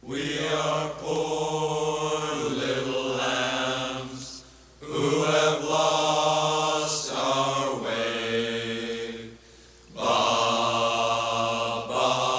We are poor little lambs who have lost our way. Ba, ba, ba.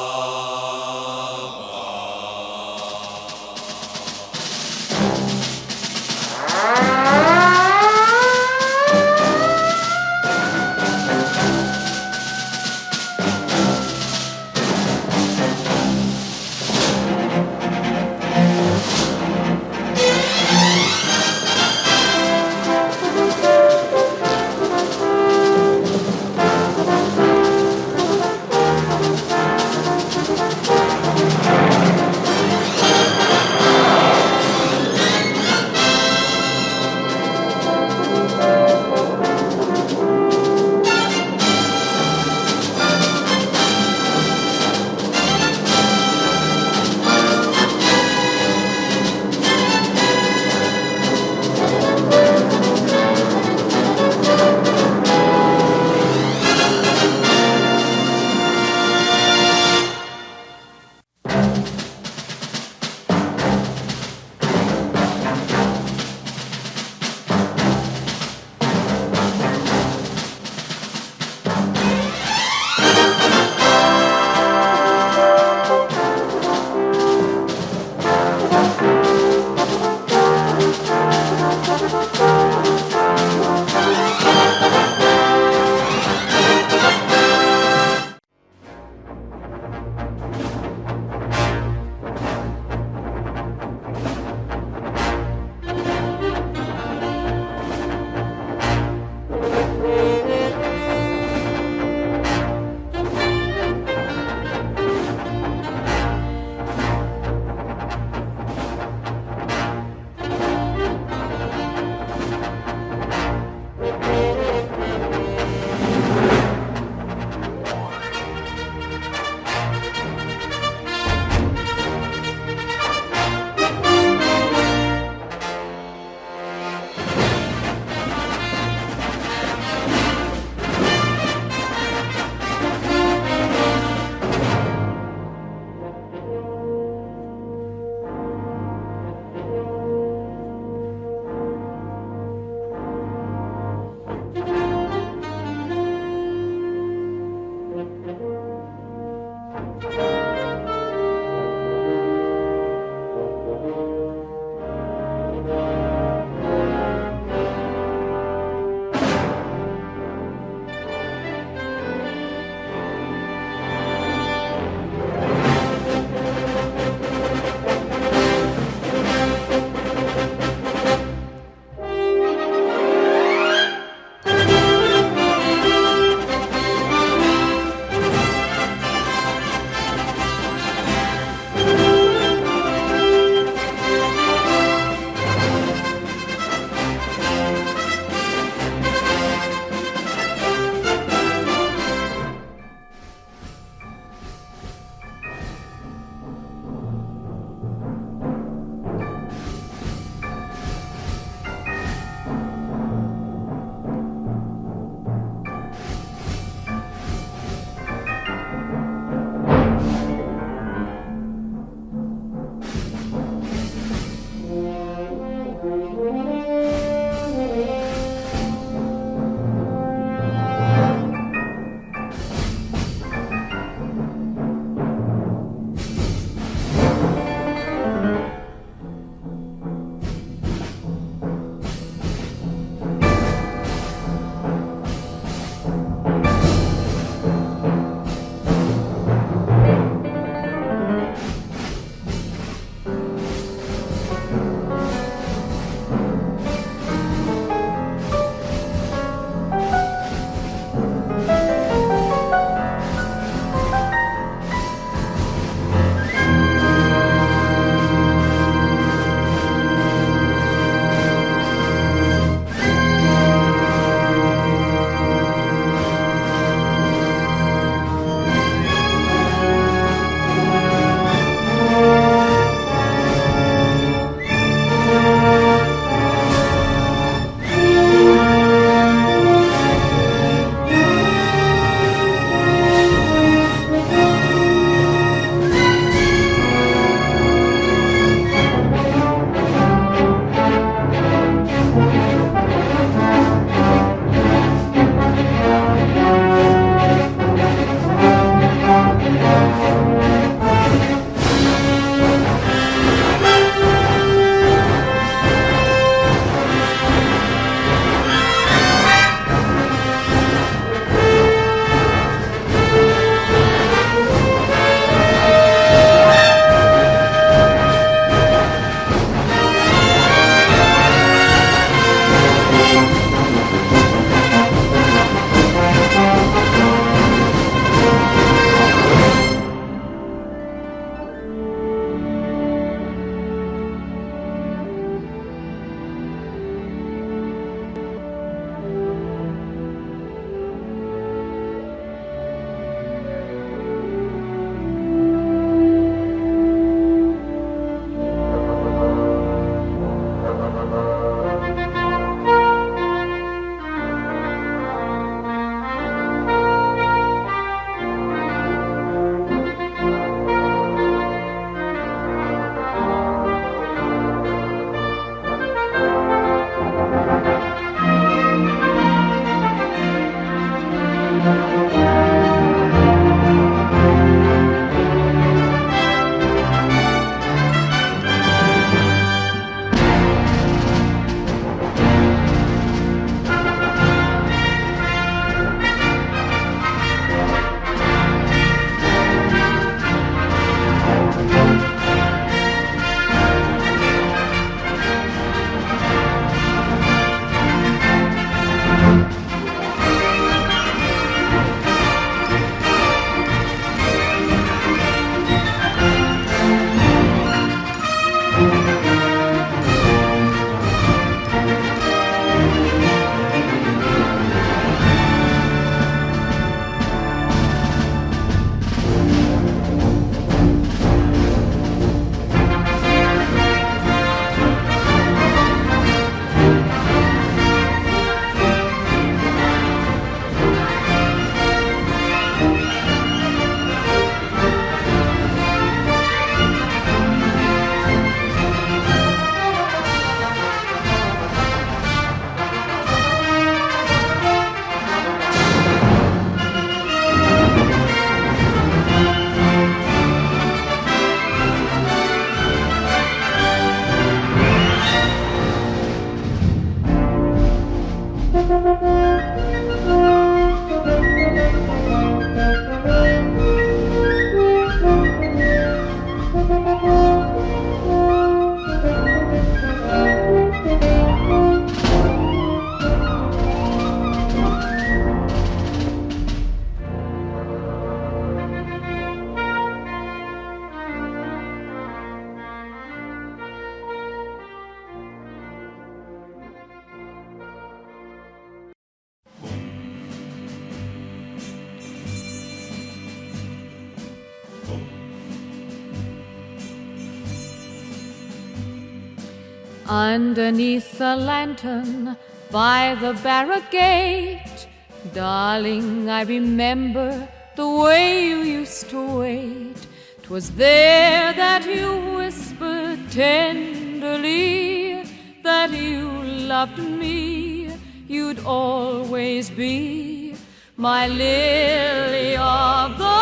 Underneath the lantern by the barrack gate, darling, I remember the way you used to wait. 'Twas there that you whispered tenderly that you loved me, you'd always be my lily of the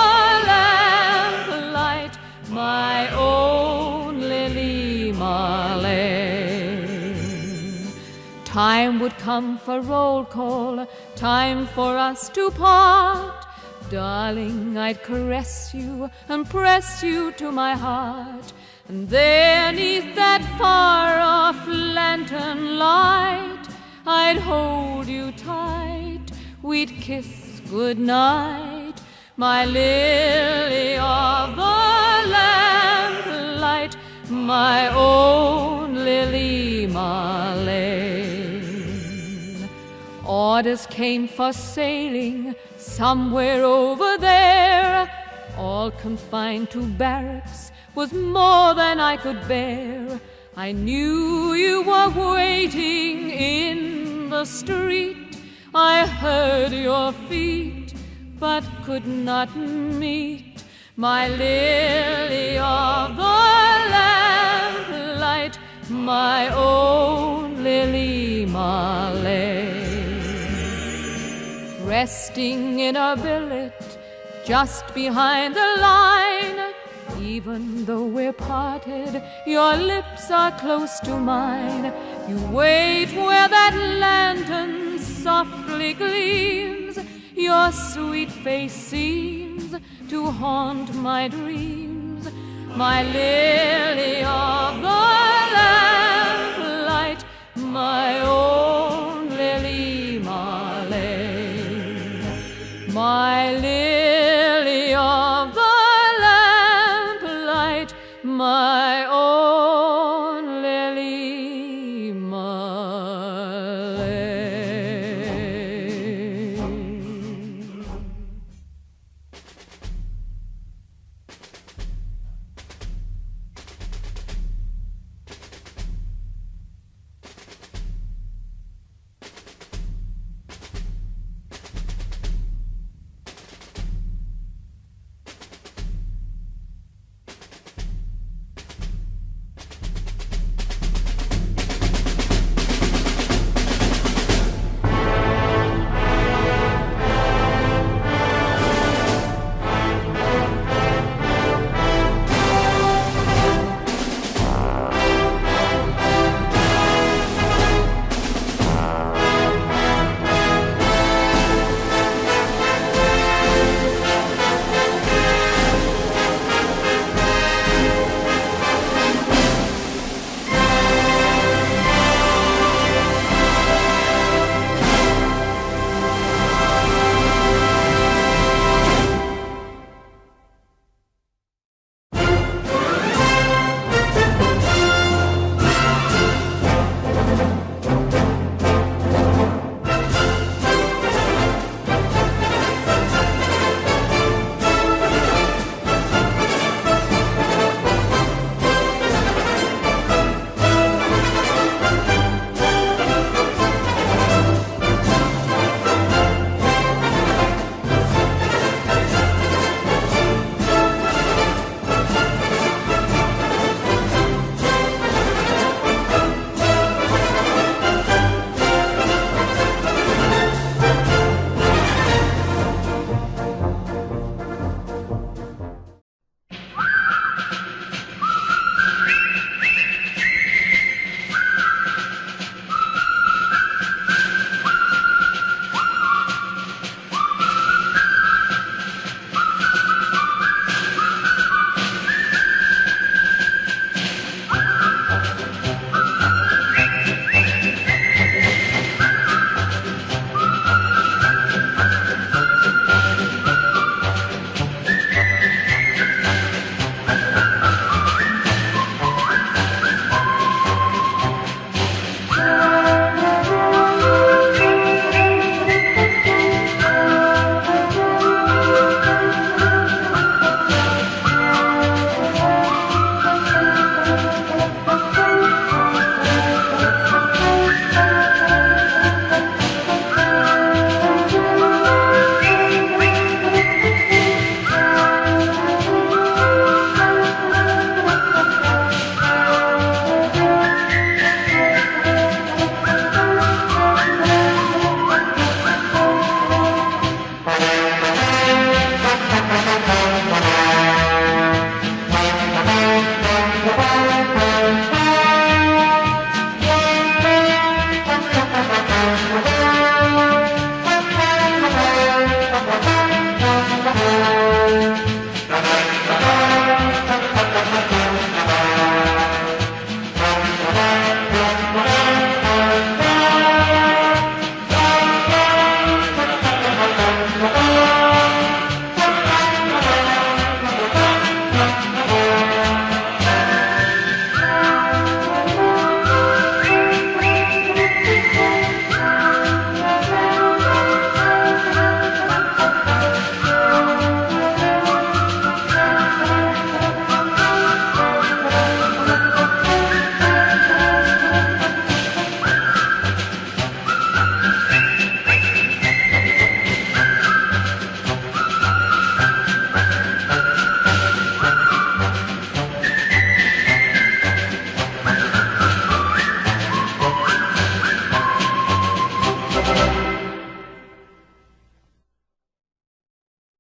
lamplight, my own Lily Marlene. Time would come for roll call, time for us to part. Darling, I'd caress you and press you to my heart, and there 'neath that far-off lantern light, I'd hold you tight, we'd kiss goodnight, my lily of the lamplight, my own Lily Marlene. Orders came for sailing somewhere over there, all confined to barracks was more than I could bear. I knew you were waiting in the street, I heard your feet, but could not meet, my lily of the lamplight, my own Lily Marlene. Resting in a billet just behind the line, even though we're parted, your lips are close to mine. You wait where that lantern softly gleams, your sweet face seems to haunt my dreams, my lily of the lamplight, my own Lily Marlene, my lily of the lamplight, my own